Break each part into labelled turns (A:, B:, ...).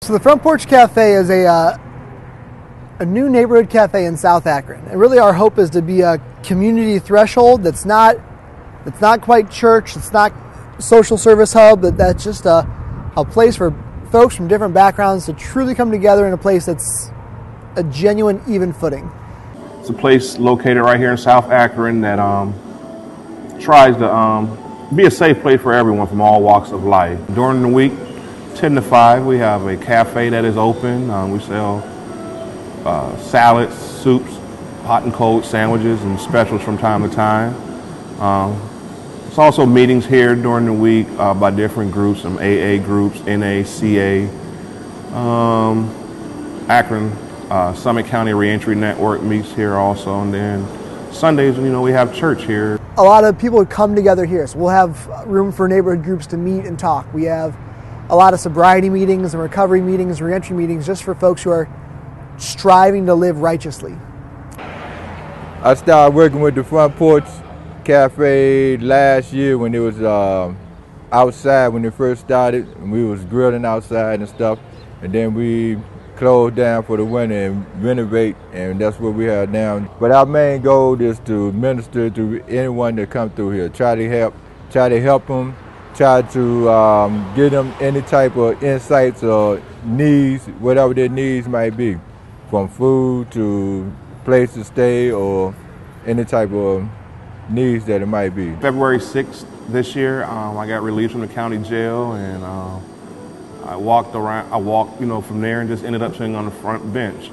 A: So the Front Porch Cafe is a new neighborhood cafe in South Akron. And really our hope is to be a community threshold that's not quite church, it's not social service hub, but that's just a place for folks from different backgrounds to truly come together in a place that's a genuine even footing.
B: It's a place located right here in South Akron that tries to be a safe place for everyone from all walks of life. During the week, 10 to 5, we have a cafe that is open. We sell salads, soups, hot and cold sandwiches, and specials from time to time. There's also meetings here during the week by different groups, some AA groups, NACA, Akron, Summit County Reentry Network meets here also, and then Sundays, we have church here.
A: A lot of people come together here, so we'll have room for neighborhood groups to meet and talk. We have a lot of sobriety meetings and recovery meetings, reentry meetings, just for folks who are striving to live righteously.
C: I started working with the Front Porch Cafe last year when it was outside when it first started, and we was grilling outside and stuff, and then we closed down for the winter and renovate, and that's what we have now. But our main goal is to minister to anyone that comes through here, try to help them, try to give them any type of insights or needs, whatever their needs might be, from food to place to stay or any type of needs that it might be.
B: February 6th this year, I got released from the county jail, and I walked, from there and just ended up sitting on the front bench.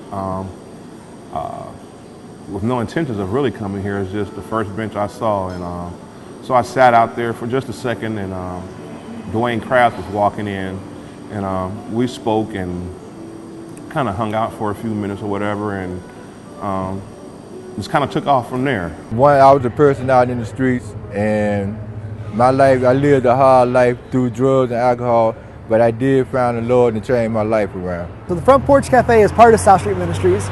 B: With no intentions of really coming here, it's just the first bench I saw, and so I sat out there for just a second, and Dwayne Kraft was walking in, and we spoke and kind of hung out for a few minutes or whatever, and just kind of took off from there.
C: I was a person out in the streets, and my life, I lived a hard life through drugs and alcohol, but I did find the Lord and change my life around.
A: So the Front Porch Cafe is part of South Street Ministries.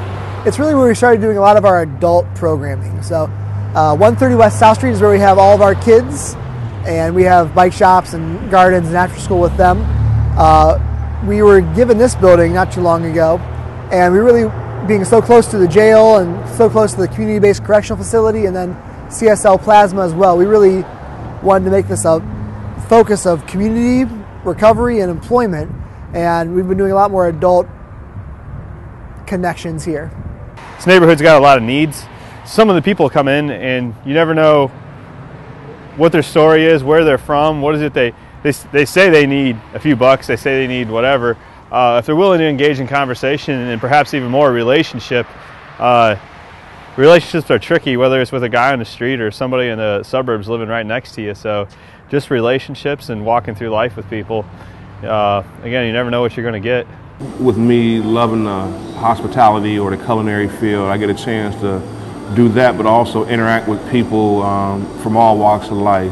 A: It's really where we started doing a lot of our adult programming. So 130 West South Street is where we have all of our kids, and we have bike shops and gardens and after school with them. We were given this building not too long ago, and we really, being so close to the jail and so close to the community-based correctional facility and then CSL Plasma as well, we really wanted to make this a focus of community, recovery, and employment, and we've been doing a lot more adult connections here.
D: This neighborhood's got a lot of needs. Some of the people come in and you never know what their story is, where they're from, what is it they say they need a few bucks, they say they need whatever. If they're willing to engage in conversation and perhaps even more relationship, relationships are tricky, whether it's with a guy on the street or somebody in the suburbs living right next to you. So just relationships and walking through life with people. Again, you never know what you're going to get.
B: With me loving the hospitality or the culinary field, I get a chance to do that, but also interact with people from all walks of life.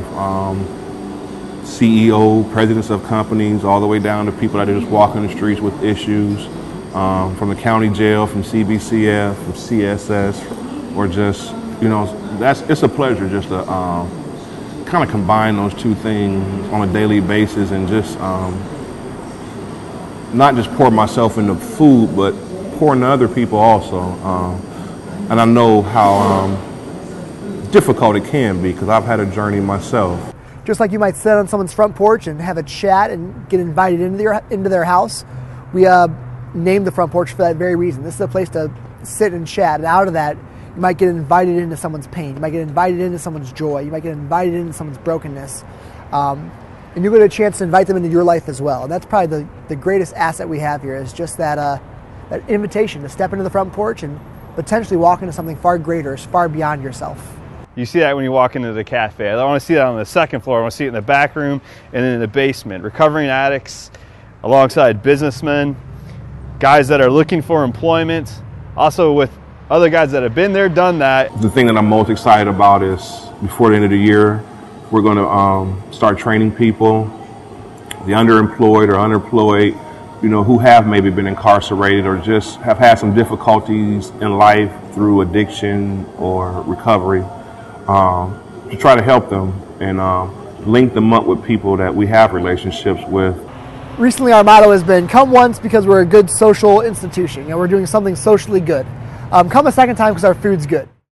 B: CEO, presidents of companies, all the way down to people that are just walking the streets with issues, from the county jail, from CBCF, from CSS, or just, it's a pleasure just to kind of combine those two things on a daily basis and just not just pour myself into food, but pour into other people also. And I know how difficult it can be, because I've had a journey myself.
A: Just like you might sit on someone's front porch and have a chat and get invited into their house, we named the Front Porch for that very reason. This is a place to sit and chat, and out of that, you might get invited into someone's pain. You might get invited into someone's joy. You might get invited into someone's brokenness. And you get a chance to invite them into your life as well. And that's probably the greatest asset we have here, is just that invitation to step into the front porch and potentially walk into something far greater, far beyond yourself.
D: You see that when you walk into the cafe. I don't want to see that on the second floor. I want to see it in the back room and in the basement. Recovering addicts alongside businessmen, guys that are looking for employment, also with other guys that have been there, done that.
B: The thing that I'm most excited about is before the end of the year, we're going to start training people, the underemployed or unemployed, who have maybe been incarcerated or just have had some difficulties in life through addiction or recovery, to try to help them and link them up with people that we have relationships with.
A: recently our motto has been, come once because we're a good social institution. We're doing something socially good. Come a second time because our food's good.